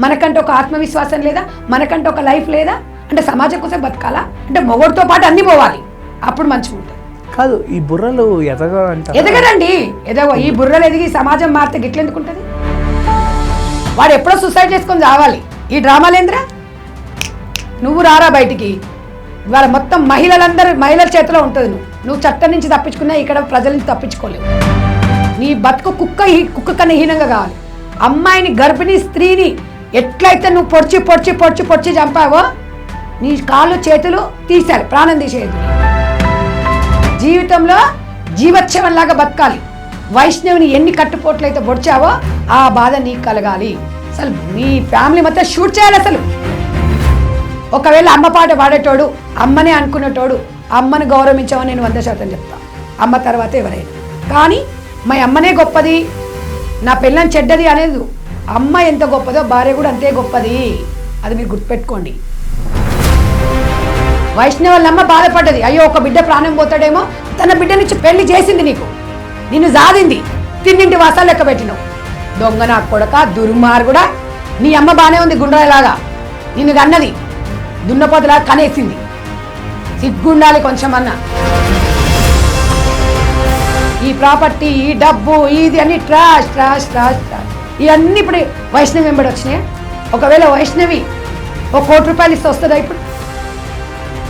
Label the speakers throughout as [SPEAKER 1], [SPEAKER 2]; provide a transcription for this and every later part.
[SPEAKER 1] మనకంటే ఒక ఆత్మవిశ్వాసం లేదా? మనకంటే ఒక లైఫ్ లేదా? అంటే సమాజం కోసం బతకాలా? అంటే మొగోడితో పాటు అన్నీ పోవాలి, అప్పుడు మంచిగా ఉంటుంది.
[SPEAKER 2] కాదు, ఈ బుర్రలు
[SPEAKER 1] ఎదగడండి, ఈ బుర్రలు ఎదిగి సమాజం మారితే గిట్ల ఎందుకుంటుంది? వాడు ఎప్పుడో సూసైడ్ చేసుకొని రావాలి. ఈ డ్రామాలేంద్రా? నువ్వు రారా బయటికి. ఇవాళ మొత్తం మహిళల చేతిలో ఉంటుంది. నువ్వు చట్టం నుంచి తప్పించుకున్నా ఇక్కడ ప్రజల నుంచి తప్పించుకోలేవు. నీ బతుకు కుక్క కన్నా హీనంగా కావాలి. అమ్మాయిని, గర్భిణీ స్త్రీని ఎట్లయితే నువ్వు పొడిచి చంపావో, నీ కాళ్ళు చేతులు తీశారు, ప్రాణం తీసేది. జీవితంలో జీవోత్సవంలాగా బతకాలి. వైష్ణవిని ఎన్ని కట్టుపోట్లయితే పొడిచావో ఆ బాధ నీకు కలగాలి. అసలు మీ ఫ్యామిలీ మొత్తం షూట్ చేయాలి. అసలు ఒకవేళ అమ్మ పాట పాడేటోడు, అమ్మనే అనుకునేటోడు, అమ్మను గౌరవించామని నేను 100% చెప్తాను. అమ్మ తర్వాత ఎవరైనా. కానీ మా అమ్మనే గొప్పది, నా పిల్లని చెడ్డది అనేది. అమ్మ ఎంత గొప్పదో భార్య కూడా అంతే గొప్పది. అది మీరు గుర్తుపెట్టుకోండి. వైష్ణవులమ్మ బాధపడ్డది, అయ్యో ఒక బిడ్డ ప్రాణం పోతాడేమో. తన బిడ్డ నుంచి పెళ్లి చేసింది, నిన్ను జాదింది, తిన్నింటి వాసాలు లెక్క పెట్టినావు. దొంగ నా కొడక, దుర్మార్గుడా. నీ అమ్మ బాగానే ఉంది, గుండ్రాయిలాగా నిన్ను కన్నది, దున్నపోతలాగా కనేసింది. సిగ్గుండాలి కొంచెం అన్న. ఈ ప్రాపర్టీ, ఈ డబ్బు, ఇది అన్ని ట్రాష్ ట్రాష్ ట్రాష్ ట్రాష్. ఇవన్నీ ఇప్పుడు వైష్ణవి వెంబడి వచ్చినాయి. ఒకవేళ వైష్ణవి ఒక ₹1,00,00,000 ఇస్తే వస్తుందా? ఇప్పుడు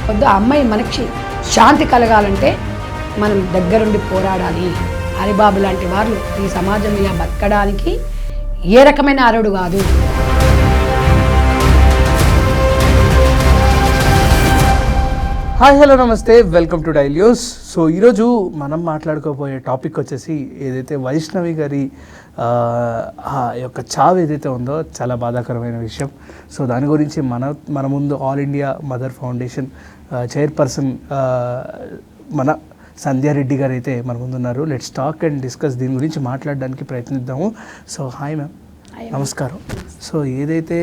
[SPEAKER 1] వద్దు. అమ్మాయి మనకి శాంతి కలగాలంటే మనం దగ్గరుండి పోరాడాలి. హరిబాబు లాంటి వాళ్ళు ఈ సమాజం ఇలా బతకడానికి ఏ రకమైన అరుడు కాదు.
[SPEAKER 2] హాయ్, హలో, నమస్తే, welcome to daily news. So ఈరోజు మనం మాట్లాడుకోబోయే టాపిక్ వచ్చేసి ఏదైతే వైష్ణవి గారి యొక్క చావు ఏదైతే ఉందో చాలా బాధాకరమైన విషయం. సో దాని గురించి మన ముందు all India mother foundation chairperson మన సంధ్యారెడ్డి గారు అయితే మన ముందు ఉన్నారు. లెట్స్ టాక్ అండ్ డిస్కస్, దీని గురించి మాట్లాడడానికి ప్రయత్నిద్దాము. సో హాయ్ మ్యామ్, నమస్కారం. సో ఏదైతే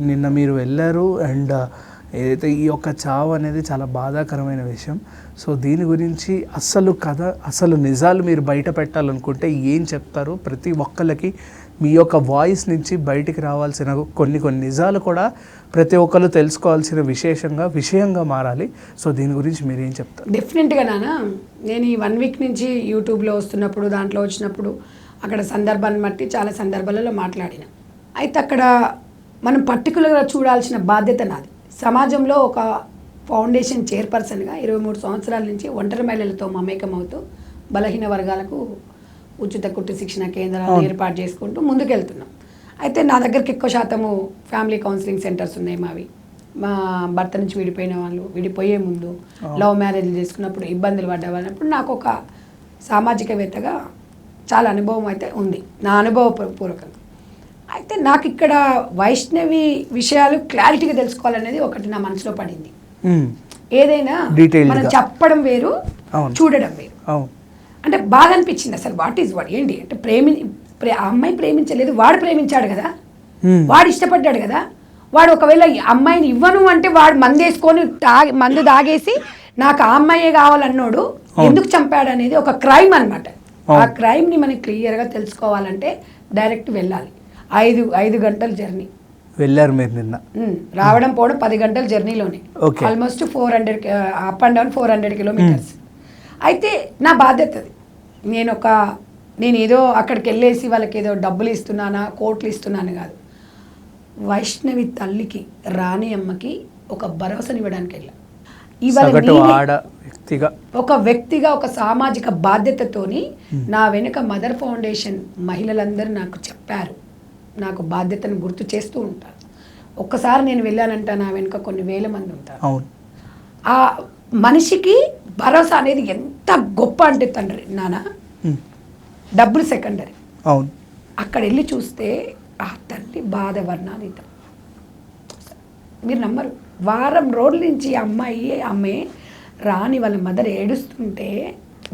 [SPEAKER 2] నిన్న మీరు వెళ్ళారు అండ్ ఏదైతే ఈ యొక్క చావు అనేది చాలా బాధాకరమైన విషయం. సో దీని గురించి అసలు నిజాలు మీరు బయట పెట్టాలనుకుంటే ఏం చెప్తారు? ప్రతి ఒక్కళ్ళకి మీ యొక్క వాయిస్ నుంచి బయటికి రావాల్సిన కొన్ని నిజాలు కూడా ప్రతి ఒక్కరు తెలుసుకోవాల్సిన విషయంగా మారాలి. సో దీని గురించి మీరు ఏం చెప్తారు?
[SPEAKER 1] డెఫినెట్గా నాన్న, నేను ఈ 1 వీక్ నుంచి యూట్యూబ్లో వస్తున్నప్పుడు, దాంట్లో వచ్చినప్పుడు అక్కడ సందర్భాన్ని బట్టి చాలా సందర్భాలలో మాట్లాడిన. అయితే అక్కడ మనం పర్టికులర్గా చూడాల్సిన బాధ్యత నాది. సమాజంలో ఒక ఫౌండేషన్ చైర్పర్సన్గా 23 సంవత్సరాల నుంచి ఒంటరి మహిళలతో మమేకం అవుతూ బలహీన వర్గాలకు ఉచిత కుట్టు శిక్షణ కేంద్రాలను ఏర్పాటు చేసుకుంటూ ముందుకెళ్తున్నాం. అయితే నా దగ్గరికి ఎక్కువ శాతము ఫ్యామిలీ కౌన్సిలింగ్ సెంటర్స్ ఉన్నాయి మావి. మా భర్త నుంచి విడిపోయిన వాళ్ళు, విడిపోయే ముందు లవ్ మ్యారేజ్లు చేసుకున్నప్పుడు ఇబ్బందులు పడ్డవాళ్ళప్పుడు నాకు ఒక సామాజికవేత్తగా చాలా అనుభవం అయితే ఉంది, నా అనుభవపూర్వకంగా. అయితే నాకు ఇక్కడ వైష్ణవి విషయాలు క్లారిటీగా తెలుసుకోవాలనేది ఒకటి నా మనసులో పడింది. ఏదైనా మనం చెప్పడం వేరు, చూడడం వేరు. అంటే బాధ అనిపించింది. అసలు వాట్ ఏంటి అంటే ఆ అమ్మాయి ప్రేమించలేదు, వాడు ప్రేమించాడు కదా, వాడు ఇష్టపడ్డాడు కదా. వాడు ఒకవేళ అమ్మాయిని ఇవ్వను అంటే వాడు మందు దాగేసి నాకు ఆ అమ్మాయే కావాలన్నాడు, ఎందుకు చంపాడు అనేది ఒక క్రైమ్ అనమాట. ఆ క్రైమ్ని మనం క్లియర్గా తెలుసుకోవాలంటే డైరెక్ట్ వెళ్ళాలి. 5 గంటల జర్నీ
[SPEAKER 2] వెళ్ళారు మీరు నిన్న.
[SPEAKER 1] రావడం పోవడం 10 గంటల జర్నీలోనే, almost 400 up and down 400 kilometres. అయితే నా బాధ్యత అది. నేను ఏదో అక్కడికి వెళ్ళేసి వాళ్ళకి ఏదో డబ్బులు ఇస్తున్నానా, కోట్లు ఇస్తున్నాను కాదు. వైష్ణవి తల్లికి, రాణి అమ్మకి ఒక భరోసానివ్వడానికి వెళ్ళా. ఒక వ్యక్తిగా ఒక సామాజిక బాధ్యతతోని నా వెనుక మదర్ ఫౌండేషన్ మహిళలందరూ నాకు చెప్పారు, నాకు బాధ్యతను గుర్తు చేస్తూ ఉంటారు. ఒక్కసారి నేను వెళ్ళానంట, నా వెనుక కొన్ని వేల మంది ఉంటారు. ఆ మనిషికి భరోసా అనేది ఎంత గొప్ప అంటే తండ్రి నాన్న, డబ్బులు సెకండరీ. అక్కడ వెళ్ళి చూస్తే ఆ తల్లి బాధ వర్ణాతీతం. మీరు నమ్మరు, వారం రోజుల నుంచి అమ్మాయి రాని వాళ్ళ మదర్ ఏడుస్తుంటే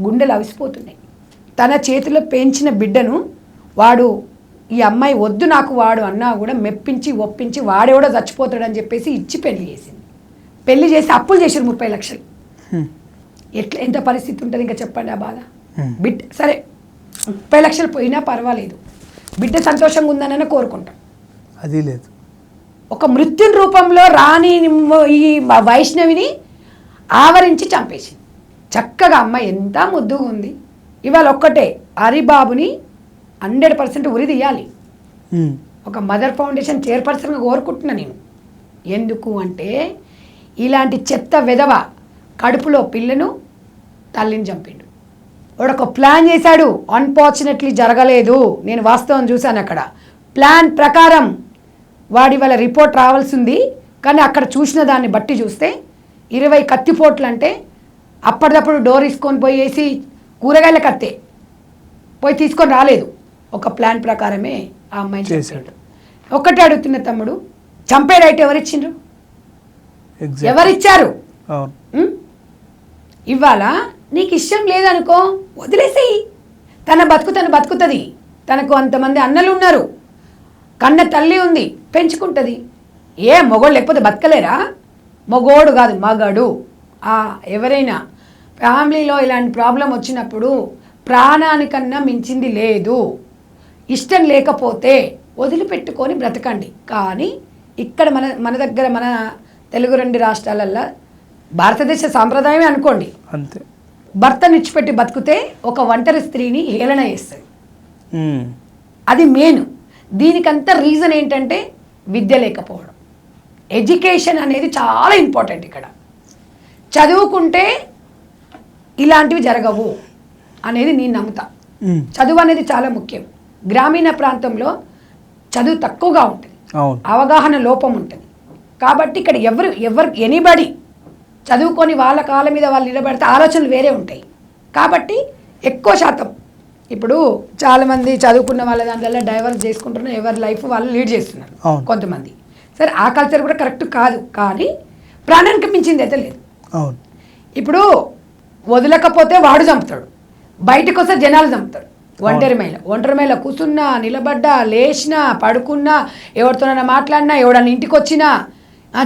[SPEAKER 1] గుండెలు అవిసిపోతున్నాయి. తన చేతిలో పెంచిన బిడ్డను వాడు, ఈ అమ్మాయి వద్దు నాకు వాడు అన్నా కూడా మెప్పించి ఒప్పించి వాడేవాడో చచ్చిపోతాడని చెప్పేసి ఇచ్చి పెళ్లి చేసింది. పెళ్లి చేసి అప్పులు చేసారు 30 లక్షలు. ఎంత పరిస్థితి ఉంటుంది ఇంకా చెప్పండి ఆ బాధ. బిడ్డ సరే 30 లక్షలు పోయినా పర్వాలేదు, బిడ్డ సంతోషంగా ఉందనైనా కోరుకుంటాం.
[SPEAKER 2] అది లేదు.
[SPEAKER 1] ఒక మృత్యు రూపంలో రాణి ఈ వైష్ణవిని ఆవరించి చంపేసింది. చక్కగా అమ్మ ఎంత ముద్దుగా ఉంది. ఇవాళ ఒక్కటే హరిబాబుని 100% ఉరి తీయాలి. ఒక మదర్ ఫౌండేషన్ చైర్పర్సన్గా కోరుకుంటున్నా నేను. ఎందుకు అంటే ఇలాంటి చెత్త వెధవ కడుపులో పిల్లను తల్లిని చంపిండు. వాడు ఒక ప్లాన్ చేశాడు. అన్ఫార్చునేట్లీ జరగలేదు. నేను వాస్తవం చూశాను. అక్కడ ప్లాన్ ప్రకారం వాడి వాళ్ళ రిపోర్ట్ రావాల్సింది. కానీ అక్కడ చూసిన దాన్ని బట్టి చూస్తే 20 కత్తిపోట్లు అంటే అప్పటిదప్పుడు డోర్ తీసుకొని పోయేసి కూరగాయల కత్తే పోయి తీసుకొని రాలేదు. ఒక ప్లాన్ ప్రకారమే ఆ అమ్మాయిని చేశాడు. ఒక్కటే అడుగుతున్న తమ్ముడు, చంపే రైట్ ఎవరిచ్చిండ్రు? ఎవరిచ్చారు? ఇవాళ నీకు ఇష్టం లేదనుకో వదిలేసేయి. తన బతుకుతుంది. తనకు అంతమంది అన్నలు ఉన్నారు, కన్న తల్లి ఉంది, పెంచుకుంటుంది. ఏ మొగోడు లేకపోతే బతకలేరా? మొగోడు కాదు మగాడు. ఎవరైనా ఫ్యామిలీలో ఇలాంటి ప్రాబ్లం వచ్చినప్పుడు ప్రాణానికన్నా మించింది లేదు. ఇష్టం లేకపోతే వదిలిపెట్టుకొని బ్రతకండి. కానీ ఇక్కడ మన దగ్గర మన తెలుగు 2 రాష్ట్రాలల్లో భారతదేశ సాంప్రదాయమే అనుకోండి, అంతే. భర్తను ఇచ్చిపెట్టి బతికితే ఒక ఒంటరి స్త్రీని హేళన చేస్తుంది. అది మెయిన్. దీనికంతా రీజన్ ఏంటంటే విద్య లేకపోవడం. ఎడ్యుకేషన్ అనేది చాలా ఇంపార్టెంట్. ఇక్కడ చదువుకుంటే ఇలాంటివి జరగవు అనేది నేను నమ్ముతా. చదువు అనేది చాలా ముఖ్యం. గ్రామీణ ప్రాంతంలో చదువు తక్కువగా ఉంటుంది, అవగాహన లోపం ఉంటుంది. కాబట్టి ఇక్కడ ఎవరు ఎనీబడి చదువుకొని వాళ్ళ కాళ్ళ మీద వాళ్ళు నిలబడితే ఆలోచనలు వేరే ఉంటాయి. కాబట్టి ఎక్కువ శాతం ఇప్పుడు చాలామంది చదువుకున్న వాళ్ళ దాంట్లో డైవర్స్ చేసుకుంటున్నారు, ఎవరి లైఫ్ వాళ్ళు లీడ్ చేస్తున్నారు కొంతమంది. సరే, ఆ కల్చర్ కూడా కరెక్ట్ కాదు, కానీ ప్రాణానికి మించింది అయితే లేదు. ఇప్పుడు వదలకపోతే వాడు చంపుతాడు, బయటకు వస్తే జనాలు చంపుతాడు. ఒంటరి మేళ కూర్చున్నా, నిలబడ్డా, లేచినా, పడుకున్నా, ఎవరితోనైనా మాట్లాడినా, ఎవడన్నా ఇంటికి వచ్చినా,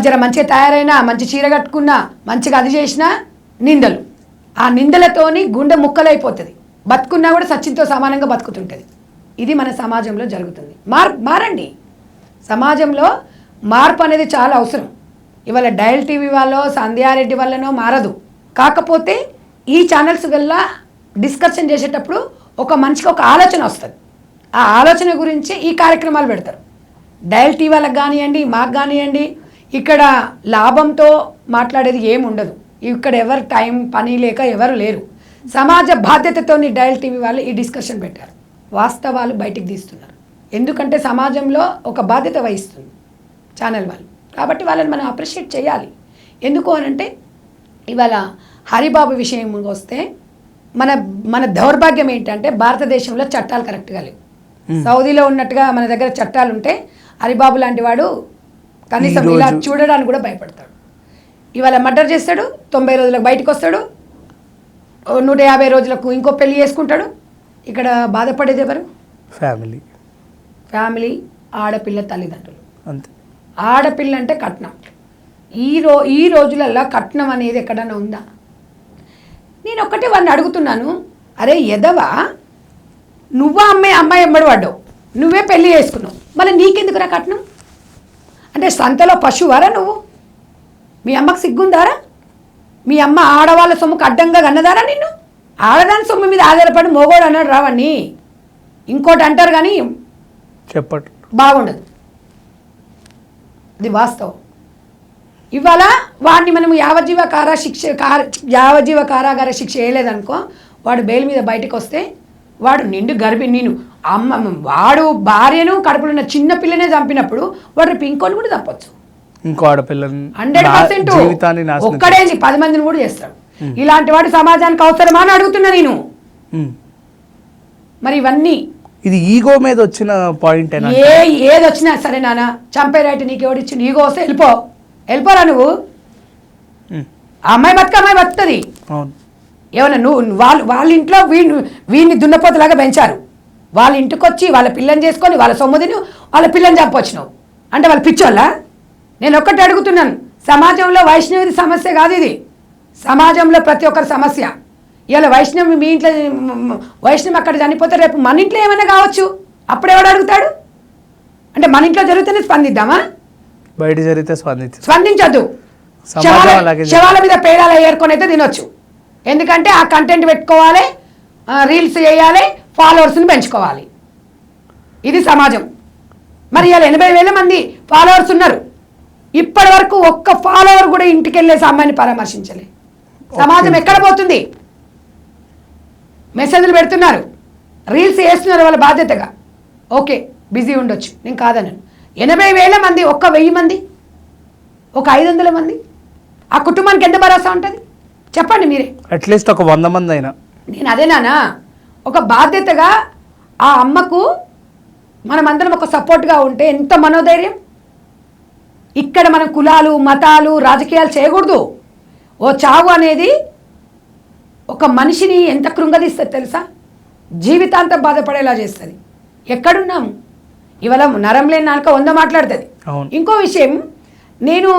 [SPEAKER 1] జర మంచిగా తయారైనా, మంచి చీర కట్టుకున్నా, మంచిగా అది చేసినా నిందలు. ఆ నిందలతోని గుండె ముక్కలైపోతుంది. బతుకున్నా కూడా సచిన్తో సమానంగా బతుకుతుంటుంది. ఇది మన సమాజంలో జరుగుతుంది. మారండి. సమాజంలో మార్పు అనేది చాలా అవసరం. ఇవాళ డయల్ టీవీ వాళ్ళో సంధ్యారెడ్డి వల్లనో మారదు. కాకపోతే ఈ ఛానల్స్ వల్ల డిస్కషన్ చేసేటప్పుడు ఒక మనిషికి ఒక ఆలోచన వస్తుంది. ఆ ఆలోచన గురించి ఈ కార్యక్రమాలు పెడతారు. డయల్ టీవీ వాళ్ళకి కానివ్వండి, మాకు కానివ్వండి, ఇక్కడ లాభంతో మాట్లాడేది ఏముండదు. ఇక్కడ ఎవరు టైం పని లేక ఎవరు లేరు. సమాజ బాధ్యతతోని డయల్ టీవీ వాళ్ళు ఈ డిస్కషన్ పెట్టారు. వాస్తవాలు బయటికి తీస్తున్నారు. ఎందుకంటే సమాజంలో ఒక బాధ్యత వహిస్తుంది ఛానల్ వాళ్ళు. కాబట్టి వాళ్ళని మనం అప్రిషియేట్ చేయాలి. ఎందుకు అనంటే ఇవాళ హరిబాబు విషయం వస్తే మన దౌర్భాగ్యం ఏంటంటే భారతదేశంలో చట్టాలు కరెక్ట్గా లేవు. సౌదీలో ఉన్నట్టుగా మన దగ్గర చట్టాలు ఉంటే హరిబాబు లాంటి వాడు కనీసం ఇలా చూడడానికి కూడా భయపడతాడు. ఇవాళ మర్డర్ చేస్తాడు, 90 రోజులకు బయటకు వస్తాడు, 150 రోజులకు ఇంకో పెళ్లి చేసుకుంటాడు. ఇక్కడ బాధపడేది ఎవరు? ఫ్యామిలీ, ఆడపిల్ల తల్లిదండ్రులు. అంతే. ఆడపిల్ల అంటే కట్నం. ఈ రోజులల్లో కట్నం అనేది ఎక్కడన్నా ఉందా? నేను ఒక్కటే వాడిని అడుగుతున్నాను, అరే ఎదవా, నువ్వా అమ్మాయి ఎమ్మడి పడ్డావు, నువ్వే పెళ్లి చేసుకున్నావు, మళ్ళీ నీకెందుకురా కట్నం? అంటే సంతలో పశువారా నువ్వు? మీ అమ్మకు సిగ్గుందారా? మీ అమ్మ ఆడవాళ్ళ సొమ్ముకు అడ్డంగా కన్నదారా నిన్ను? ఆడదాని సొమ్ము మీద ఆధారపడి మోగోడు అన్నాడు రావని. ఇంకోటి అంటారు కానీ చెప్పట్టు బాగుండదు. అది వాస్తవం. ఇవాళ వాడిని మనం యావజ్జీవ కారాగార శిక్ష వేయలేదనుకో, వాడు బెయిల్ మీద బయటకు వస్తే వాడు నిండు నేను వాడు భార్యను కడుపులో ఉన్న చిన్న పిల్లనే చంపినప్పుడు వాడు రేపు ఇంకోని కూడా చంపొచ్చు. ఇంకో ఆడపిల్లని 100% ఒక్కడేంది 10 మందిని కూడా చేస్తాడు. ఇలాంటి వాడు సమాజానికి అవసరమా అని అడుగుతున్నా నేను. మరి ఇవన్నీ
[SPEAKER 2] ఇది ఈగో మీద వచ్చిన పాయింట్.
[SPEAKER 1] ఏది వచ్చినా సరే నాన్న, చంపే రైట్ నీకు ఎవడిచ్చి ఈగో వస్తే వెళ్ళిపోరా నువ్వు. అమ్మాయి బతుకుతుంది. ఏమన్నా నువ్వు వాళ్ళ ఇంట్లో వీడిని దున్నపోతులాగా పెంచారు. వాళ్ళ ఇంటికి వచ్చి వాళ్ళ పిల్లని చేసుకొని వాళ్ళ సొమ్ముదిని వాళ్ళ పిల్లని చంపొచ్చినావు అంటే వాళ్ళు పిచ్చోళ్ళ? నేను ఒక్కటి అడుగుతున్నాను, సమాజంలో వైష్ణవి సమస్య కాదు ఇది, సమాజంలో ప్రతి ఒక్కరి సమస్య. ఇవాళ వైష్ణవి మీ ఇంట్లో వైష్ణవి అక్కడ చనిపోతే రేపు మన ఇంట్లో ఏమైనా కావచ్చు, అప్పుడెవడు అడుగుతాడు? అంటే మన ఇంట్లో జరుగుతూనే స్పందిద్దామా?
[SPEAKER 2] బయట జరిగితే
[SPEAKER 1] స్పందించొద్దు.
[SPEAKER 2] సమాజం అలాగే
[SPEAKER 1] శవాల మీద పేరాలు ఏరుకొని అయితే తినొచ్చు. ఎందుకంటే ఆ కంటెంట్ పెట్టుకోవాలి, రీల్స్ చేయాలి, ఫాలోవర్స్ని పెంచుకోవాలి. ఇది సమాజం. మరి ఇవాళ 80,000 మంది ఫాలోవర్స్ ఉన్నారు. ఇప్పటి వరకు ఒక్క ఫాలోవర్ కూడా ఇంటికి వెళ్ళేసి అమ్మాయిని పరామర్శించలే. సమాజం ఎక్కడ పోతుంది? మెసేజ్లు పెడుతున్నారు, రీల్స్ చేస్తున్నారు వాళ్ళ బాధ్యతగా. ఓకే, బిజీ ఉండొచ్చు, నేను కాదన్నాను. 80,000 మంది, ఒక్క 1000 మంది, ఒక 500 మంది, ఆ కుటుంబానికి ఎంత భరోసా ఉంటుంది చెప్పండి మీరే.
[SPEAKER 2] అట్లీస్ట్ ఒక 100 మంది అయినా.
[SPEAKER 1] నేను అదేనానా, ఒక బాధ్యతగా ఆ అమ్మకు మనమందరం ఒక సపోర్ట్గా ఉంటే ఎంత మనోధైర్యం. ఇక్కడ మనం కులాలు, మతాలు, రాజకీయాలు చేయకూడదు. ఓ చావు అనేది ఒక మనిషిని ఎంత కృంగదీస్తుంది తెలుసా? జీవితాంతం బాధపడేలా చేస్తుంది. ఎక్కడున్నాము? ఇవాళ నరం లేని నాలుక 100 మాట్లాడుతుంది. ఇంకో విషయం, నేను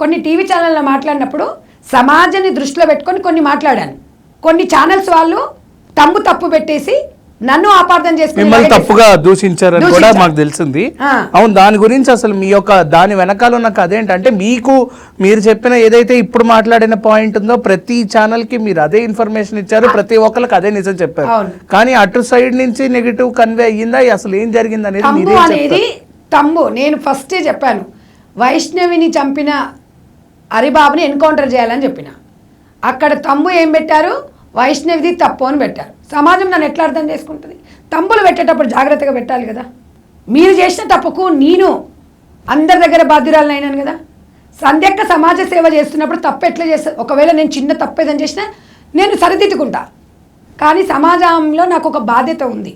[SPEAKER 1] కొన్ని టీవీ ఛానల్లో మాట్లాడినప్పుడు సమాజాన్ని దృష్టిలో పెట్టుకొని కొన్ని మాట్లాడాను. కొన్ని ఛానల్స్ వాళ్ళు తప్పు పెట్టేసి నన్ను అపార్థం చేసుకుని
[SPEAKER 2] మిమ్మల్ని తప్పుగా దూషించారని కూడా మాకు తెలిసింది. అవును, దాని గురించి అసలు మీ యొక్క దాని వెనకాల ఉన్న కథ ఏంటంటే, మీరు చెప్పిన ఏదైతే ఇప్పుడు మాట్లాడిన పాయింట్ ఉందో ప్రతి ఛానల్ కి మీరు అదే ఇన్ఫర్మేషన్ ఇచ్చారు, ప్రతి ఒక్కరికి అదే నిజం చెప్పారు. కానీ అటు సైడ్ నుంచి నెగిటివ్ కన్వే అయ్యిందా? అసలు ఏం జరిగింది అనేది
[SPEAKER 1] తమ్ము నేను ఫస్టే చెప్పాను. వైష్ణవిని చంపిన హరిబాబుని ఎన్కౌంటర్ చేయాలని చెప్పిన. అక్కడ తమ్ము ఏం పెట్టారు? వైష్ణవిది తప్పు అని పెట్టారు. సమాజం నన్ను ఎట్లా అర్థం చేసుకుంటుంది? తమ్ములు పెట్టేటప్పుడు జాగ్రత్తగా పెట్టాలి కదా. మీరు చేసిన తప్పుకు నేను అందరి దగ్గర బాధ్యురాలను అయినాను కదా. సంధ్యక్క సమాజ సేవ చేస్తున్నప్పుడు తప్పు ఎట్లా చేస్తా? ఒకవేళ నేను చిన్న తప్పు ఏదని చేసినా నేను సరిదిద్దుకుంటా. కానీ సమాజంలో నాకు ఒక బాధ్యత ఉంది.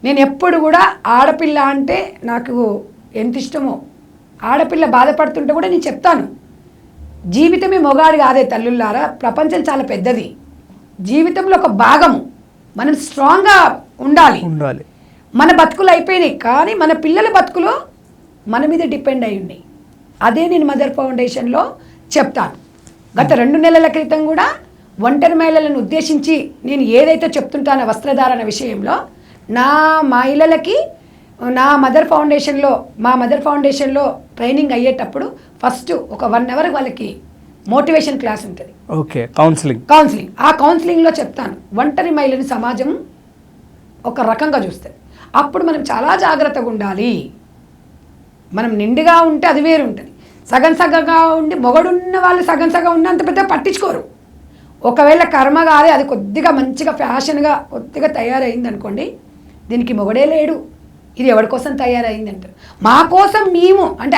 [SPEAKER 1] నేను ఎప్పుడు కూడా ఆడపిల్ల అంటే నాకు ఎంత ఇష్టమో, ఆడపిల్ల బాధపడుతుంటే కూడా నేను చెప్తాను. జీవితమే మొగాడు కాదే తల్లుల్లారా, ప్రపంచం చాలా పెద్దది. జీవితంలో ఒక భాగము. మనం స్ట్రాంగ్గా ఉండాలి. మన బతుకులు అయిపోయినాయి, కానీ మన పిల్లల బతుకులు మన మీద డిపెండ్ అయి ఉన్నాయి. అదే నేను మదర్ ఫౌండేషన్లో చెప్తాను. గత 2 నెలల క్రితం కూడా ఒంటరి మహిళలను ఉద్దేశించి నేను ఏదైతే చెప్తుంటానో వస్త్రధారణ విషయంలో, నా మహిళలకి మా మదర్ ఫౌండేషన్లో ట్రైనింగ్ అయ్యేటప్పుడు ఫస్ట్ ఒక 1 అవర్ వాళ్ళకి మోటివేషన్ క్లాస్ ఉంటుంది.
[SPEAKER 2] Okay, counselling.
[SPEAKER 1] ఆ కౌన్సిలింగ్లో చెప్తాను, ఒంటరి మహిళని సమాజం ఒక రకంగా చూస్తుంది. అప్పుడు మనం చాలా జాగ్రత్తగా ఉండాలి. మనం నిండుగా ఉంటే అది వేరు ఉంటుంది. సగంగా ఉండి మొగడున్న వాళ్ళు సగం ఉన్నంత పెద్ద పట్టించుకోరు. ఒకవేళ కర్మ కాదే అది కొద్దిగా మంచిగా ఫ్యాషన్గా కొద్దిగా తయారైంది అనుకోండి, దీనికి మొగడే లేడు, ఇది ఎవరి కోసం తయారైంది అంటారు. మా కోసం మేము అంటే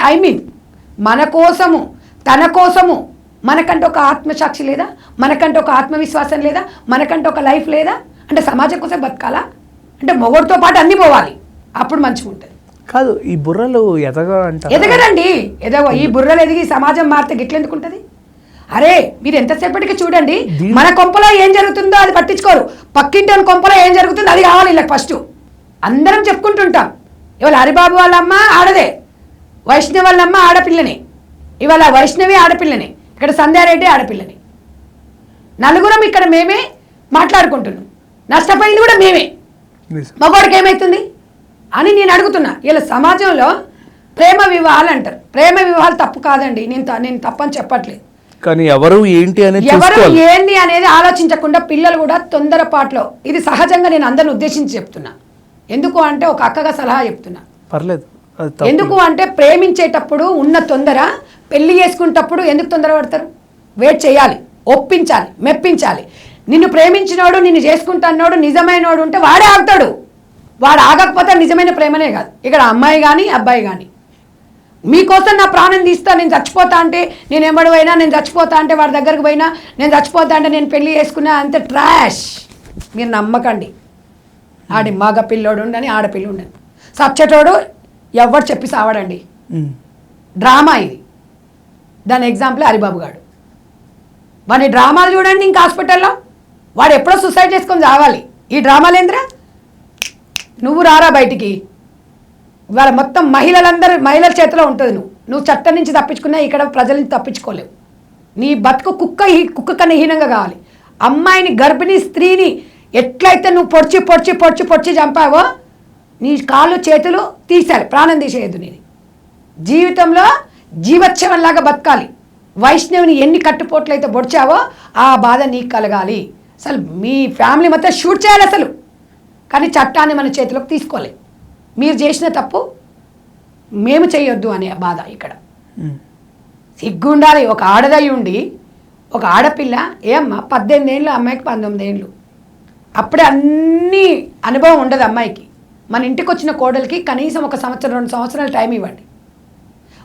[SPEAKER 1] మన కోసము, తన కోసము మనకంటే ఒక ఆత్మసాక్షి లేదా? మనకంటే ఒక ఆత్మవిశ్వాసం లేదా? మనకంటే ఒక లైఫ్ లేదా? అంటే సమాజం కోసం బతకాలా? అంటే మొగడితో పాటు అన్నీ పోవాలి, అప్పుడు మంచిగా ఉంటుంది.
[SPEAKER 2] కాదు, ఈ బుర్రలు
[SPEAKER 1] ఎదగదండి. ఈ బుర్రలు ఎదిగి సమాజం మారితే గిట్లెందుకు ఉంటుంది? అరే మీరు ఎంతసేపటికి చూడండి, మన కొంపలో ఏం జరుగుతుందో అది పట్టించుకోరు. పక్కింటి కొంపలో ఏం జరుగుతుందో అది కావాలి వీళ్ళకి ఫస్ట్. అందరం చెప్పుకుంటుంటాం, ఇవాళ హరిబాబు వాళ్ళ అమ్మ ఆడదే, వైష్ణవి వాళ్ళ అమ్మ ఆడపిల్లని, ఇవాళ వైష్ణవి ఆడపిల్లని, ఇక్కడ సంధ్యారెడ్డి ఆడపిల్లని, నలుగురం ఇక్కడ మేమే మాట్లాడుకుంటున్నాం. నష్టపోయింది కూడా మేమే. మగవాడికి ఏమవుతుంది అని నేను అడుగుతున్నా. ఇలా సమాజంలో ప్రేమ వివాహాలు అంటారు. ప్రేమ వివాహాలు తప్పు కాదండి, నేను తప్పని చెప్పట్లేదు.
[SPEAKER 2] కానీ ఎవరు ఏంటి
[SPEAKER 1] అనేది ఆలోచించకుండా పిల్లలు కూడా తొందరపాట్లో, ఇది సహజంగా నేను అందరిని ఉద్దేశించి చెప్తున్నా. ఎందుకు అంటే ఒక అక్కగా సలహా చెప్తున్నా,
[SPEAKER 2] పర్లేదు.
[SPEAKER 1] ఎందుకు అంటే ప్రేమించేటప్పుడు ఉన్న తొందర, పెళ్లి చేసుకునేటప్పుడు ఎందుకు తొందర పడతారు? వెయిట్ చేయాలి, ఒప్పించాలి, మెప్పించాలి. నిన్ను ప్రేమించినోడు, నిన్ను చేసుకుంటున్నాడు, నిజమైనోడు ఉంటే వాడే ఆగుతాడు. వాడు ఆగకపోతే నిజమైన ప్రేమనే కాదు. ఇక్కడ అమ్మాయి కానీ అబ్బాయి కానీ, మీకోసం నా ప్రాణం తీస్తా, నేను చచ్చిపోతా అంటే నేను ఎంబడి పోయినా, నేను చచ్చిపోతా అంటే వాడి దగ్గరకు పోయినా, నేను చచ్చిపోతా అంటే నేను పెళ్లి చేసుకున్నా, అంత ట్రాష్. మీరు నమ్మకండి. ఆడి మగ పిల్లోడు ఉండని ఆడపిల్ల ఉండని, సచ్చటోడు ఎవరు చెప్పి సావడండి. డ్రామా ఇది. దాని ఎగ్జాంపుల్ హరిబాబు గారు. వాడి డ్రామాలు చూడండి. ఇంకా హాస్పిటల్లో వాడు ఎప్పుడో సూసైడ్ చేసుకొని చావాలి. ఈ డ్రామాలు ఏంద్రా? నువ్వు రారా బయటికి. ఇవాళ మొత్తం మహిళల చేతిలో ఉంటుంది. నువ్వు చట్టం నుంచి తప్పించుకున్నా ఇక్కడ ప్రజల నుంచి తప్పించుకోలేవు. నీ బతుకు కుక్క కన్నా హీనంగా కావాలి. అమ్మాయిని, గర్భిణీ స్త్రీని ఎట్లయితే నువ్వు పొడిచి చంపావో, నీ కాళ్ళు చేతులు తీశారు, ప్రాణం తీసేయద్దు. జీవితంలో జీవోత్సవంలాగా బతకాలి. వైష్ణవిని ఎన్ని కట్టుపోట్లు అయితే పొడిచావో ఆ బాధ నీకు కలగాలి. అసలు మీ ఫ్యామిలీ మొత్తం షూట్ చేయాలి అసలు, కానీ చట్టాన్ని మన చేతిలోకి తీసుకోవాలి. మీరు చేసిన తప్పు మేము చేయొద్దు అనే బాధ ఇక్కడ. సిగ్గుండాలి. ఒక ఆడదై ఉండి ఒక ఆడపిల్ల ఏమ్మా 18 ఏళ్ళు, అమ్మాయికి 19 ఏళ్ళు, అప్పుడే అన్ని అనుభవం ఉండదు అమ్మాయికి. మన ఇంటికి వచ్చిన కోడలికి కనీసం 1 సంవత్సరం 2 సంవత్సరాలు టైం ఇవ్వండి.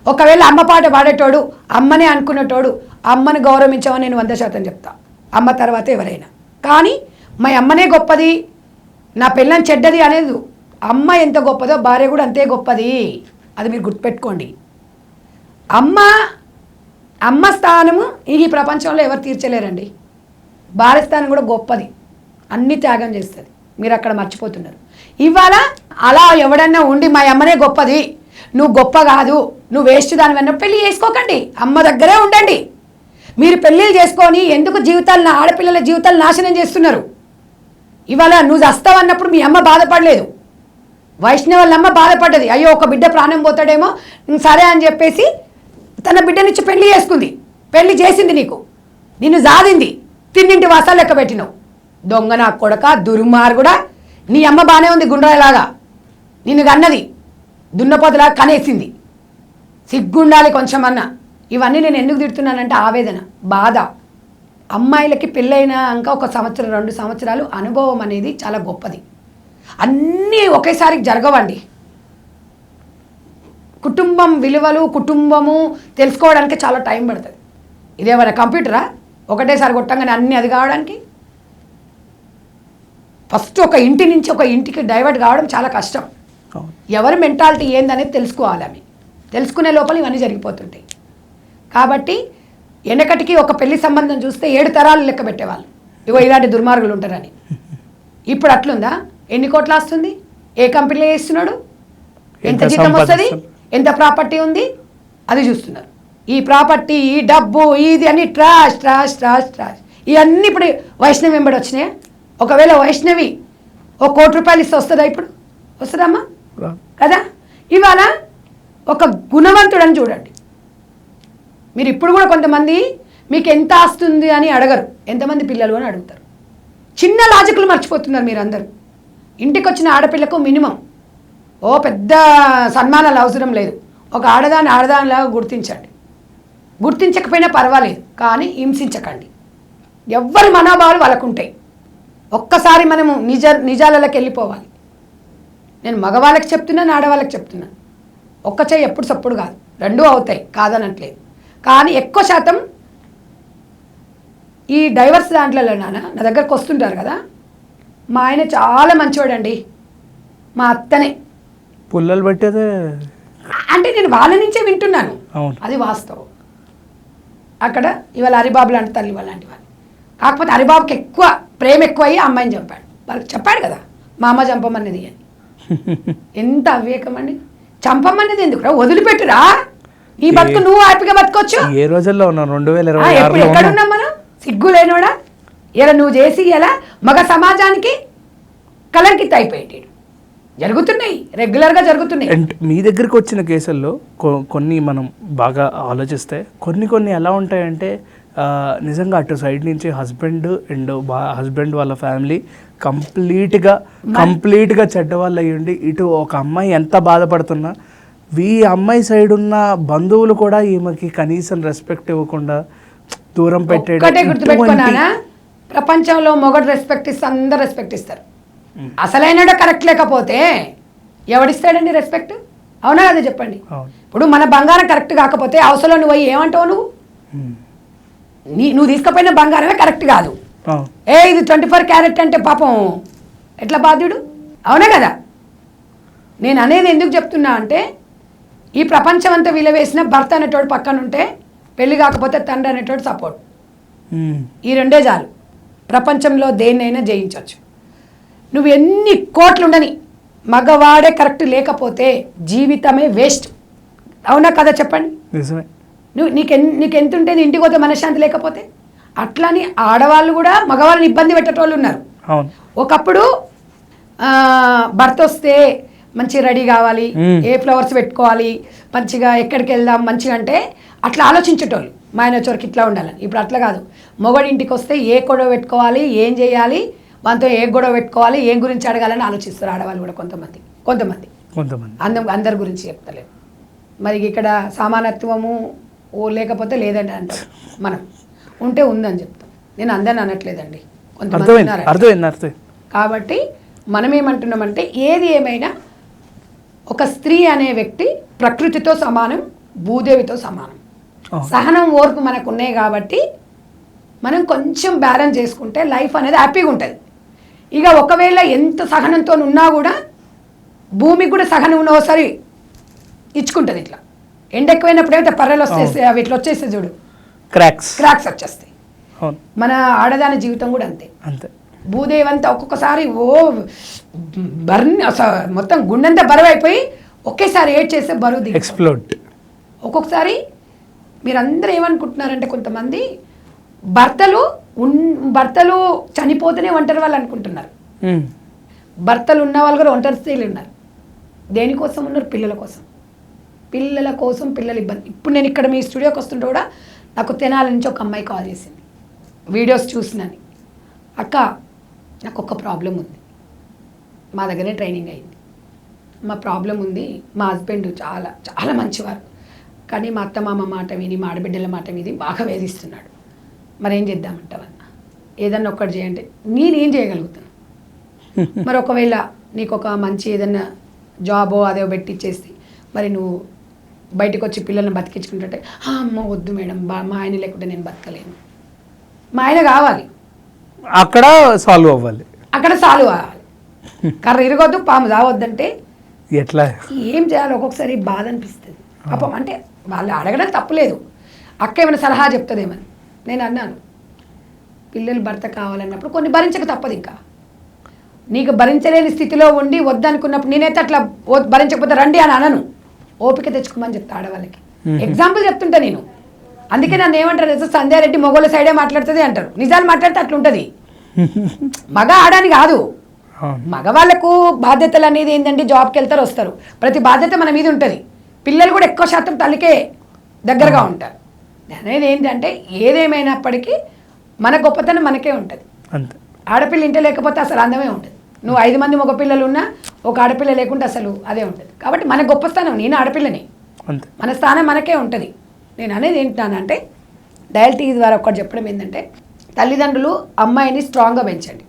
[SPEAKER 1] ఒకవేళ అమ్మ పాట పాడేటోడు, అమ్మనే అనుకునేటోడు, అమ్మని గౌరవించామని నేను 100% చెప్తా. అమ్మ తర్వాత ఎవరైనా. కానీ మా అమ్మనే గొప్పది, నా పిల్లని చెడ్డది అనేది. అమ్మ ఎంత గొప్పదో భార్య కూడా అంతే గొప్పది. అది మీరు గుర్తుపెట్టుకోండి. అమ్మ స్థానము ఈ ప్రపంచంలో ఎవరు తీర్చలేరండి. భార్య స్థానం కూడా గొప్పది, అన్ని త్యాగం చేస్తుంది. మీరు అక్కడ మర్చిపోతున్నారు. ఇవాళ అలా ఎవడన్నా ఉండి మా అమ్మనే గొప్పది, నువ్వు గొప్ప కాదు, నువ్వు వేస్ట్ దాని వెన్న పెళ్ళి చేసుకోకండి. అమ్మ దగ్గరే ఉండండి. మీరు పెళ్ళిళ్ళు చేసుకొని ఎందుకు జీవితాలను, ఆడపిల్లల జీవితాలు నాశనం చేస్తున్నారు? ఇవాళ నువ్వు వస్తావన్నప్పుడు మీ అమ్మ బాధపడలేదు, వైష్ణవులమ్మ బాధపడ్డది. అయ్యో ఒక బిడ్డ ప్రాణం పోతాడేమో సరే అని చెప్పేసి తన బిడ్డనిచ్చి పెళ్లి చేసుకుంది. పెళ్లి చేసింది, నిన్ను జాదింది, తిన్నింటి వాసాలు లెక్క పెట్టినావు. దొంగ నా కొడక, దుర్మార్గుడా. నీ అమ్మ బాగానే ఉంది, గుండ్రాయిలాగా నిన్ను కన్నది, దున్నపోతులా కనేసింది. సిగ్గుండాలి కొంచెమన్నా. ఇవన్నీ నేను ఎందుకు తిడుతున్నానంటే ఆవేదన, బాధ. అమ్మాయిలకి పెళ్ళైనాక 1 సంవత్సరం 2 సంవత్సరాలు అనుభవం అనేది చాలా గొప్పది. అన్నీ ఒకేసారి జరగవండి. కుటుంబం విలువలు, కుటుంబము తెలుసుకోవడానికి చాలా టైం పడుతుంది. ఇదేమైనా కంప్యూటరా ఒకటేసారి కొట్టంగానే అన్నీ అది కావడానికి? ఫస్ట్ ఒక ఇంటి నుంచి ఒక ఇంటికి డైవర్ట్ కావడం చాలా కష్టం. ఎవరి మెంటాలిటీ ఏందనేది తెలుసుకోవాలి. అవి తెలుసుకునే లోపల ఇవన్నీ జరిగిపోతుంటాయి. కాబట్టి వెనకటికి ఒక పెళ్లి సంబంధం చూస్తే 7 తరాలు లెక్క పెట్టేవాళ్ళు, ఇగో ఇలాంటి దుర్మార్గులు ఉంటారని. ఇప్పుడు అట్లుందా? ఎన్ని కోట్లు వస్తుంది, ఏ కంపెనీలో చేస్తున్నాడు, ఎంత జీతం వస్తుంది, ఎంత ప్రాపర్టీ ఉంది, అది చూస్తున్నారు. ఈ ప్రాపర్టీ, ఈ డబ్బు, ఇది అన్ని ట్రాష్ ట్రాష్ ట్రాష్ ట్రాష్. ఇవన్నీ ఇప్పుడు వైష్ణవి వెంబడి వచ్చినాయి. ఒకవేళ వైష్ణవి ₹1 కోటి ఇస్తే వస్తుందా? ఇప్పుడు వస్తుందమ్మా కదా? ఇవాళ ఒక గుణవంతుడని చూడండి. మీరు ఇప్పుడు కూడా కొంతమంది మీకు ఎంత ఆస్తుంది అని అడగరు, ఎంతమంది పిల్లలు అని అడుగుతారు. చిన్న లాజిక్లు మర్చిపోతున్నారు మీరు అందరూ. ఇంటికి వచ్చిన ఆడపిల్లకు మినిమం పెద్ద సన్మానాలు అవసరం లేదు. ఒక ఆడదానిలాగా గుర్తించండి. గుర్తించకపోయినా పర్వాలేదు, కానీ హింసించకండి. ఎవ్వరి మనోభావాలు వాళ్ళకు ఉంటాయి. ఒక్కసారి మనము నిజాలలోకి వెళ్ళిపోవాలి. నేను మగవాళ్ళకి చెప్తున్నాను, ఆడవాళ్ళకి చెప్తున్నాను. ఒక్క చెయ్యి ఎప్పుడు సప్పుడు కాదు, 2 అవుతాయి, కాదనట్లేదు. కానీ ఎక్కువ శాతం ఈ డైవర్స్ దాంట్లలో నా దగ్గరకు వస్తుంటారు కదా, మా ఆయన చాలా మంచివాడండి, మా అత్తనే
[SPEAKER 2] పుల్లలు పెట్టేదే
[SPEAKER 1] అంటే నేను వాళ్ళ నుంచే వింటున్నాను, అది వాస్తవం. అక్కడ ఇవాళ హరిబాబు లాంటి తల్లి వాళ్ళంటి వాళ్ళు. కాకపోతే హరిబాబుకి ఎక్కువ ప్రేమ ఎక్కువ అయ్యి అమ్మాయిని చంపాడు. వాళ్ళకి చెప్పాడు కదా మా అమ్మ చంపమన్నది అని. ఎంత అవివేకం అండి! చంపమన్నది ఎందుకురా, వదిలిపెట్టురా, నీ బతుకు నువ్వు హ్యాపీగా బతుకోవచ్చు.
[SPEAKER 2] ఏ రోజుల్లో ఉన్నాం? 2026
[SPEAKER 1] ఎక్కడున్నాం మనం? సిగ్గు లేనోడా, ఇలా నువ్వు చేసి ఇలా మగ సమాజానికి కలంకిత అయిపోయేటి జరుగుతున్నాయి, రెగ్యులర్గా జరుగుతున్నాయి.
[SPEAKER 2] అండ్ మీ దగ్గరికి వచ్చిన కేసుల్లో కొన్ని మనం బాగా ఆలోచిస్తే కొన్ని ఎలా ఉంటాయంటే నిజంగా అటు సైడ్ నుంచి హస్బెండ్ వాళ్ళ ఫ్యామిలీ కంప్లీట్గా చెడ్డ వాళ్ళు అయ్యండి, ఇటు ఒక అమ్మాయి ఎంత బాధపడుతున్నా ఈ అమ్మాయి సైడ్ ఉన్న బంధువులు కూడా ఈమెకి కనీసం రెస్పెక్ట్ ఇవ్వకుండా దూరం
[SPEAKER 1] పెట్టేయడం. గుర్తుపెట్టుకున్నానా, ప్రపంచంలో మొగడు రెస్పెక్ట్ ఇస్తే అందరు రెస్పెక్ట్ ఇస్తారు. అసలైన కరెక్ట్ లేకపోతే ఎవడిస్తాడండి రెస్పెక్ట్? అవునా కదా చెప్పండి. ఇప్పుడు మన బంగారం కరెక్ట్ కాకపోతే అవసరం నువ్వు పోయి ఏమంటావు? నువ్వు తీసుకుపోయిన బంగారమే కరెక్ట్ కాదు. ఇది 24 క్యారెట్ అంటే పాపం ఎట్లా బాధ్యుడు? అవునా కదా? నేను అనేది ఎందుకు చెప్తున్నా అంటే, ఈ ప్రపంచం అంతా విలువేసిన భర్త అనేటోడు పక్కన ఉంటే, పెళ్లి కాకపోతే తండ్రి అనేటోడు సపోర్ట్. ఈ 2 చాలు, ప్రపంచంలో దేన్నైనా జయించవచ్చు. నువ్వు ఎన్ని కోట్లు ఉండని, మగవాడే కరెక్ట్ లేకపోతే జీవితమే వేస్ట్. అవునా కదా చెప్పండి. నీకెంత ఉంటుంది ఇంటికి పోతే మనశ్శాంతి లేకపోతే? అట్లని ఆడవాళ్ళు కూడా మగవాళ్ళని ఇబ్బంది పెట్టేటోళ్ళు ఉన్నారు. ఒకప్పుడు భర్త వస్తే మంచిగా రెడీ కావాలి, ఏ ఫ్లవర్స్ పెట్టుకోవాలి, మంచిగా ఎక్కడికి వెళ్దాం మంచిగా అంటే అట్లా ఆలోచించేటోళ్ళు. మా ఆయన వచ్చేవరకు ఇట్లా ఉండాలని. ఇప్పుడు అట్లా కాదు. మొగడి ఇంటికి వస్తే ఏ గొడవ పెట్టుకోవాలి, ఏం చేయాలి, మనతో ఏ గొడవ పెట్టుకోవాలి, ఏం గురించి అడగాలని ఆలోచిస్తారు ఆడవాళ్ళు కూడా కొంతమంది అందరి గురించి చెప్తలేరు. మరి ఇక్కడ సమానత్వము లేకపోతే లేదండి అంటాం. మనం ఉంటే ఉందని చెప్తాం. నేను అందరిని అనట్లేదండి, కొంతమంది ఉన్నారు. కాబట్టి మనం ఏమంటున్నామంటే ఏది ఏమైనా ఒక స్త్రీ అనే వ్యక్తి ప్రకృతితో సమానం, భూదేవితో సమానం. సహనం, ఓర్పు మనకు ఉన్నాయి కాబట్టి మనం కొంచెం బ్యాలెన్స్ చేసుకుంటే లైఫ్ అనేది హ్యాపీగా ఉంటుంది. ఇక ఒకవేళ ఎంత సహనంతో ఉన్నా కూడా భూమికి కూడా సహనం ఉన్న ఒకసారి ఇచ్చుకుంటుంది. ఇట్లా ఎండ ఎక్కువైనప్పుడు అయితే పర్రెలు వస్తేస్తాయి, అవి ఇట్లా వచ్చేస్తాయి చూడు, క్రాక్స్ వచ్చేస్తాయి. మన ఆడదాని జీవితం కూడా అంతే. భూదేవి అంతా ఒక్కొక్కసారి మొత్తం గుండెంతా బరువు అయిపోయి ఒకేసారి ఏడ్ చేస్తే బరువు ఎక్స్ప్లోడ్. ఒక్కొక్కసారి మీరందరూ ఏమనుకుంటున్నారంటే కొంతమంది భర్తలు చనిపోతేనే ఒంటరి వాళ్ళు అనుకుంటున్నారు. భర్తలు ఉన్న వాళ్ళు కూడా ఒంటరి స్త్రీలు ఉన్నారు. దేనికోసం ఉన్నారు? పిల్లల కోసం పిల్లలు ఇబ్బంది. ఇప్పుడు నేను ఇక్కడ మీ స్టూడియోకి వస్తుంటే కూడా నాకు తెనాలి నుంచి ఒక అమ్మాయి కాల్ చేసింది, వీడియోస్ చూసినని. అక్క, నాకు ఒక ప్రాబ్లం ఉంది, మా దగ్గరే ట్రైనింగ్ అయింది, మా ప్రాబ్లం ఉంది, మా హస్బెండ్ చాలా చాలా మంచివారు, కానీ మా అత్తమామ మాట విని మా ఆడబిడ్డల మాట విని బాగా వేధిస్తున్నాడు, మరేం చేద్దామంటావన్న? ఏదన్నా ఒక్కటి చేయంటే నేనేం చేయగలుగుతాను? మరి ఒకవేళ నీకు ఒక మంచి ఏదన్నా జాబో అదో పెట్టిచ్చేసి మరి నువ్వు బయటకు వచ్చి పిల్లల్ని బతికించుకుంటుంటే, అమ్మ వద్దు మేడం, మా ఆయన లేకుంటే నేను బతకలేను. మా ఆయన కావాలి, అక్కడ సాల్వ్ అవ్వాలి. కర్ర ఇరగొద్దు, పాము రావద్దంటే ఎట్లా? ఏం చేయాలి? ఒక్కొక్కసారి బాధ అనిపిస్తుంది. పాపం అంటే వాళ్ళు అడగడం తప్పులేదు. అక్క ఏమైనా సలహా చెప్తుందేమని నేను అన్నాను. పిల్లలు భర్త కావాలన్నప్పుడు కొన్ని భరించక తప్పదు. ఇంకా నీకు భరించలేని స్థితిలో ఉండి వద్దనుకున్నప్పుడు నేనైతే అట్లా భరించకపోతే రండి అని అనను, ఓపిక తెచ్చుకోమని చెప్తా ఆడవాళ్ళకి. ఎగ్జాంపుల్ చెప్తుంటా నేను. అందుకే నన్ను ఏమంటారు, సంధ్యారెడ్డి మొగోళ్ళ సైడే మాట్లాడుతుంది అంటారు. నిజాలు మాట్లాడితే అట్లుంటుంది. మగ ఆడని కాదు, మగవాళ్ళకు బాధ్యతలు అనేది ఏంటంటే జాబ్కి వెళ్తారు వస్తారు, ప్రతి బాధ్యత మన మీద ఉంటుంది. పిల్లలు కూడా ఎక్కువ శాతం తల్లికే దగ్గరగా ఉంటారు. అనేది ఏంటంటే ఏదేమైనప్పటికీ మన గొప్పతనం మనకే ఉంటుంది. ఆడపిల్ల ఇంటే లేకపోతే అసలు అందమే ఉంటుంది. నువ్వు 5 మంది మగ పిల్లలు ఉన్నా ఒక ఆడపిల్ల లేకుంటే అసలు అదే ఉంటుంది. కాబట్టి మన గొప్ప స్థానం, నేను ఆడపిల్లని, మన స్థానం మనకే ఉంటుంది. నేను అనేది ఏంటంటే డయల్ టీవీ ద్వారా ఒకటి చెప్పడం ఏంటంటే, తల్లిదండ్రులు అమ్మాయిని స్ట్రాంగ్గా పెంచండి.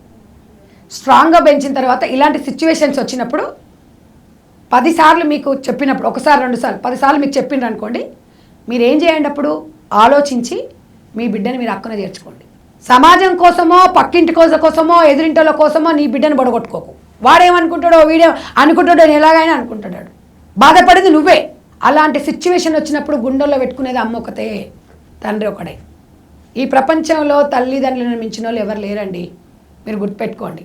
[SPEAKER 1] స్ట్రాంగ్గా పెంచిన తర్వాత ఇలాంటి సిచ్యువేషన్స్ వచ్చినప్పుడు 10 సార్లు మీకు చెప్పినప్పుడు, 1 సారి 2 సార్లు 10 సార్లు మీకు చెప్పిండ్రు అనుకోండి, మీరు ఏం చేయండి, అప్పుడు ఆలోచించి మీ బిడ్డని మీరు హక్కున చేర్చుకోండి. సమాజం కోసమో, పక్కింటి కోసమో, ఎదురింటోళ్ళ కోసమో నీ బిడ్డను బొడగొట్టుకోకు. వాడేమనుకుంటాడో, వీడే అనుకుంటాడో, ఎలాగైనా అనుకుంటాడు, బాధపడేది నువ్వే. అలాంటి సిచ్యువేషన్ వచ్చినప్పుడు గుండెల్లో పెట్టుకునేది అమ్మ ఒకతే, తండ్రి ఒకడే. ఈ ప్రపంచంలో తల్లిదండ్రులను మించిన వాళ్ళు ఎవరు లేరండి, మీరు గుర్తుపెట్టుకోండి.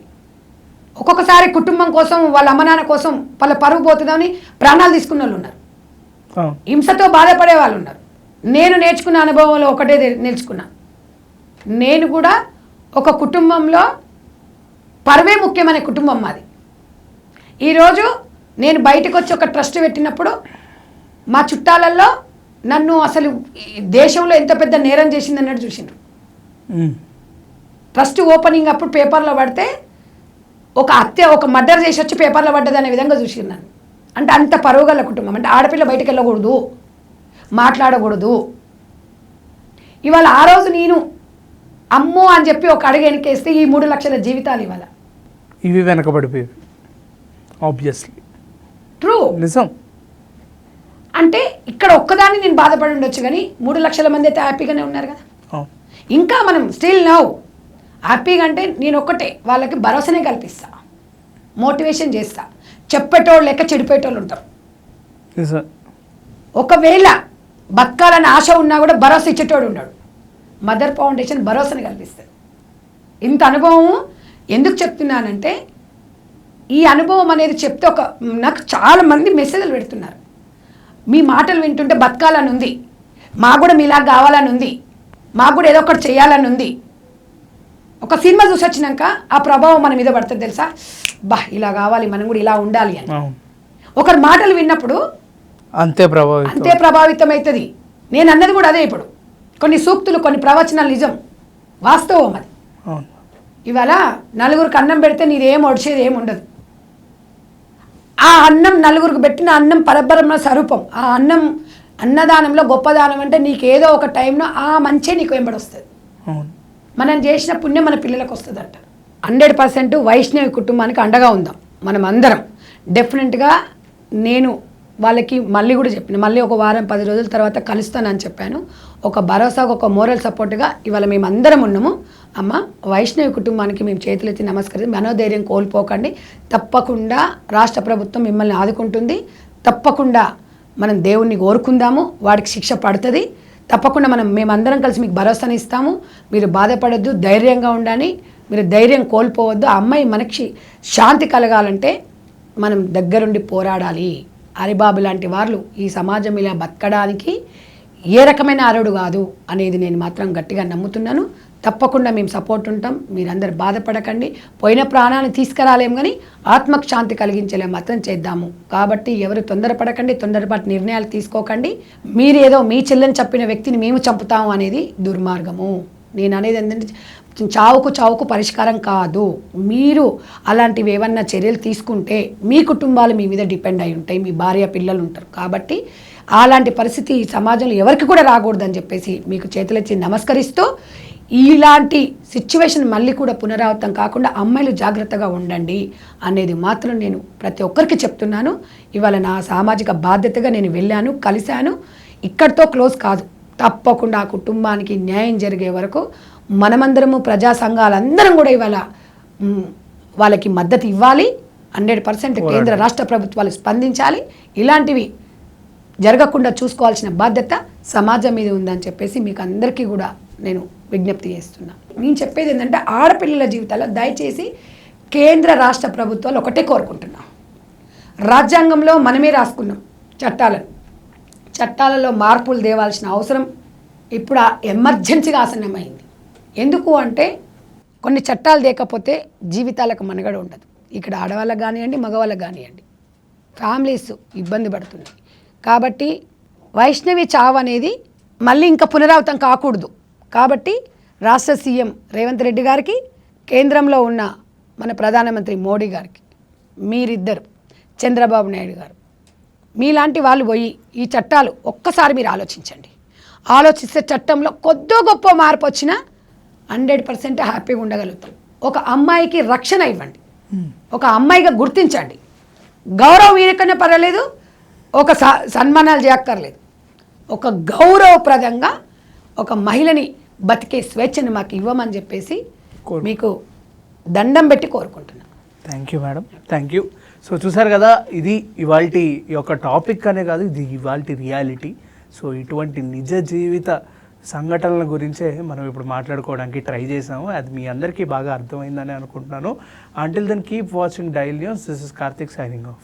[SPEAKER 1] ఒక్కొక్కసారి కుటుంబం కోసం, వాళ్ళ అమ్మ నాన్న కోసం వాళ్ళ పరువు పోతుందని ప్రాణాలు తీసుకున్న వాళ్ళు ఉన్నారు, హింసతో బాధపడే వాళ్ళు ఉన్నారు. నేను నేర్చుకున్న అనుభవంలో ఒకటే నేర్చుకున్నా. నేను కూడా ఒక కుటుంబంలో పరువే ముఖ్యమనే కుటుంబం మాది. ఈరోజు నేను బయటకు వచ్చి ఒక ట్రస్ట్ పెట్టినప్పుడు మా చుట్టాలలో నన్ను అసలు దేశంలో ఎంత పెద్ద నేరం చేసింది అన్నట్టు చూసిండ్రు. ట్రస్ట్ ఓపెనింగ్ అప్పుడు పేపర్లో పడితే ఒక మర్డర్ చేసి వచ్చి పేపర్లో పడ్డది అనే విధంగా చూసిండు నన్ను. అంటే అంత పరువుగల కుటుంబం. అంటే ఆడపిల్ల బయటకు వెళ్ళకూడదు, మాట్లాడకూడదు. ఇవాళ ఆ రోజు నేను అమ్మో అని చెప్పి ఒక అడుగు వెనకేస్తే ఈ 3 లక్షల జీవితాలు ఇవాళ
[SPEAKER 2] ఇవి వెనకబడిపోయేవి. ఆబ్వియస్లీ
[SPEAKER 1] ట్రూ,
[SPEAKER 2] నిజం.
[SPEAKER 1] అంటే ఇక్కడ ఒక్కదాన్ని నేను బాధపడి ఉండొచ్చు, కానీ 3 లక్షల మంది అయితే హ్యాపీగానే ఉన్నారు కదా. ఇంకా మనం స్టిల్ నౌ హ్యాపీగా. అంటే నేను ఒక్కటే వాళ్ళకి భరోసానే కల్పిస్తా, మోటివేషన్ చేస్తా. చెప్పేటోళ్ళు లెక్క చెడిపోయేటోళ్ళు ఉంటారు. ఒకవేళ బతకాలని ఆశ ఉన్నా కూడా భరోసా ఇచ్చేటోడు ఉన్నాడు. మదర్ ఫౌండేషన్ భరోసాని కల్పిస్తుంది. ఇంత అనుభవం ఎందుకు చెప్తున్నానంటే, ఈ అనుభవం అనేది చెప్తే నాకు చాలా మంది మెసేజ్లు పెడుతున్నారు, మీ మాటలు వింటుంటే బతకాలని ఉంది, మాకు కూడా మీలా కావాలని ఉంది, మాకు కూడా ఏదో ఒకటి చేయాలని ఉంది. ఒక సినిమా చూసి వచ్చినాక ఆ ప్రభావం మన మీద పడుతుంది తెలుసా, ఇలా కావాలి, మనం కూడా ఇలా ఉండాలి అని. ఒకరి మాటలు విన్నప్పుడు
[SPEAKER 2] అంతే ప్రభావితం.
[SPEAKER 1] అంతే ప్రభావితం అవుతుంది. నేను అన్నది కూడా అదే. ఇప్పుడు కొన్ని సూక్తులు, కొన్ని ప్రవచనాలు నిజం, వాస్తవం అది.
[SPEAKER 2] అవును.
[SPEAKER 1] ఇవాళ నలుగురికి అన్నం పెడితే నీదేం ఒడిచేది ఏమి ఉండదు. ఆ అన్నం నలుగురికి పెట్టిన అన్నం పరబ్రహ్మ స్వరూపం. ఆ అన్నం అన్నదానంలో గొప్పదానం అంటే నీకు ఏదో ఒక టైంలో ఆ మంచే నీకు వెంబడి వస్తుంది.
[SPEAKER 2] అవును.
[SPEAKER 1] మనం చేసిన పుణ్యం మన పిల్లలకు వస్తుంది అంట. 100% వైష్ణవి కుటుంబానికి అండగా ఉందాం మనం అందరం. డెఫినెట్గా నేను వాళ్ళకి మళ్ళీ కూడా చెప్పిన, మళ్ళీ ఒక వారం 10 రోజుల తర్వాత కలుస్తానని చెప్పాను. ఒక భరోసాగా, ఒక మోరల్ సపోర్ట్గా ఇవాళ మేము అందరం ఉన్నాము. అమ్మ, వైష్ణవి కుటుంబానికి మేము చేతులెత్తి నమస్కరించి, మనోధైర్యం కోల్పోకండి. తప్పకుండా రాష్ట్ర ప్రభుత్వం మిమ్మల్ని ఆదుకుంటుంది. తప్పకుండా మనం దేవుణ్ణి కోరుకుందాము, వాడికి శిక్ష పడుతుంది. తప్పకుండా మేమందరం కలిసి మీకు భరోసాని ఇస్తాము. మీరు బాధపడద్దు, ధైర్యంగా ఉండాలి. మీరు ధైర్యం కోల్పోవద్దు. ఆ అమ్మాయి మనకి శాంతి కలగాలంటే మనం దగ్గరుండి పోరాడాలి. హరిబాబు లాంటి వాళ్ళు ఈ సమాజం ఇలా బతకడానికి ఏ రకమైన అరుడు కాదు అనేది నేను మాత్రం గట్టిగా నమ్ముతున్నాను. తప్పకుండా మేము సపోర్ట్ ఉంటాం. మీరందరూ బాధపడకండి. పోయిన ప్రాణాన్ని తీసుకురాలేం, కానీ ఆత్మకు శాంతి కలిగించేలా మాత్రం చేద్దాము. కాబట్టి ఎవరు తొందరపడకండి, తొందరపాటు నిర్ణయాలు తీసుకోకండి. మీరేదో మీ చెల్లెని చంపిన వ్యక్తిని మేము చంపుతాము అనేది దుర్మార్గము. నేను అనేది ఏంటంటే చావుకు పరిష్కారం కాదు. మీరు అలాంటివి ఏమన్నా చర్యలు తీసుకుంటే మీ కుటుంబాలు మీ మీద డిపెండ్ అయి ఉంటాయి, మీ భార్య పిల్లలు ఉంటారు. కాబట్టి అలాంటి పరిస్థితి ఈ సమాజంలో ఎవరికి కూడా రాకూడదని చెప్పేసి మీకు చేతులెత్తి నమస్కరిస్తూ, ఇలాంటి సిచ్యువేషన్ మళ్ళీ కూడా పునరావృతం కాకుండా అమ్మాయిలు జాగ్రత్తగా ఉండండి అనేది మాత్రం నేను ప్రతి ఒక్కరికి చెప్తున్నాను. ఇవాళ నా సామాజిక బాధ్యతగా నేను వెళ్ళాను, కలిశాను. ఇక్కడితో క్లోజ్ కాదు. తప్పకుండా ఆ కుటుంబానికి న్యాయం జరిగే వరకు మనమందరము, ప్రజా సంఘాలందరం కూడా ఇవాళ వాళ్ళకి మద్దతు ఇవ్వాలి. 100% కేంద్ర రాష్ట్ర ప్రభుత్వాలు స్పందించాలి. ఇలాంటివి జరగకుండా చూసుకోవాల్సిన బాధ్యత సమాజం మీద ఉందని చెప్పేసి మీకు అందరికీ కూడా నేను విజ్ఞప్తి చేస్తున్నాను. నేను చెప్పేది ఏంటంటే ఆడపిల్లల జీవితాల్లో దయచేసి కేంద్ర రాష్ట్ర ప్రభుత్వాలు ఒకటే కోరుకుంటున్నాం. రాజ్యాంగంలో మనమే రాసుకున్నాం చట్టాలలో మార్పులు తేవాల్సిన అవసరం ఇప్పుడు ఎమర్జెన్సీగా ఆసన్నమైంది. ఎందుకు అంటే కొన్ని చట్టాలు లేకపోతే జీవితాలకు మనుగడ ఉండదు. ఇక్కడ ఆడవాళ్ళకు కానివ్వండి, మగవాళ్ళకు కానివ్వండి, ఫ్యామిలీస్ ఇబ్బంది పడుతున్నాయి. కాబట్టి వైష్ణవి చావు అనేది మళ్ళీ ఇంకా పునరావృతం కాకూడదు. కాబట్టి రాష్ట్ర సీఎం రేవంత్ రెడ్డి గారికి, కేంద్రంలో ఉన్న మన ప్రధానమంత్రి మోడీ గారికి, మీరిద్దరు చంద్రబాబు నాయుడు గారు, మీలాంటి వాళ్ళు పోయి ఈ చట్టాలు ఒక్కసారి మీరు ఆలోచించండి. ఆలోచిస్తే చట్టంలో కొద్దో గొప్ప మార్పు వచ్చినా 100% హ్యాపీగా ఉండగలుగుతాం. ఒక అమ్మాయికి రక్షణ ఇవ్వండి, ఒక అమ్మాయిగా గుర్తించండి. గౌరవం ఇవ్వకనే పర్వాలేదు, ఒక సన్మానాలు చేయక్కర్లేదు. ఒక గౌరవప్రదంగా ఒక మహిళని బతికే స్వేచ్ఛను మాకు ఇవ్వమని చెప్పేసి మీకు దండం పెట్టి కోరుకుంటున్నాను.
[SPEAKER 2] Thank you madam, thank you. So చూసారు కదా, ఇది ఇవాల్టి ఈ యొక్క టాపిక్ అనే కాదు, ఇది ఇవాల్టి రియాలిటీ. సో ఇటువంటి నిజ జీవిత సంఘటనల గురించే మనం ఇప్పుడు మాట్లాడుకోవడానికి ట్రై చేసాము. అది మీ అందరికీ బాగా అర్థమైందని అనుకుంటున్నాను. Until then keep watching Dial News. This is Karthik signing of.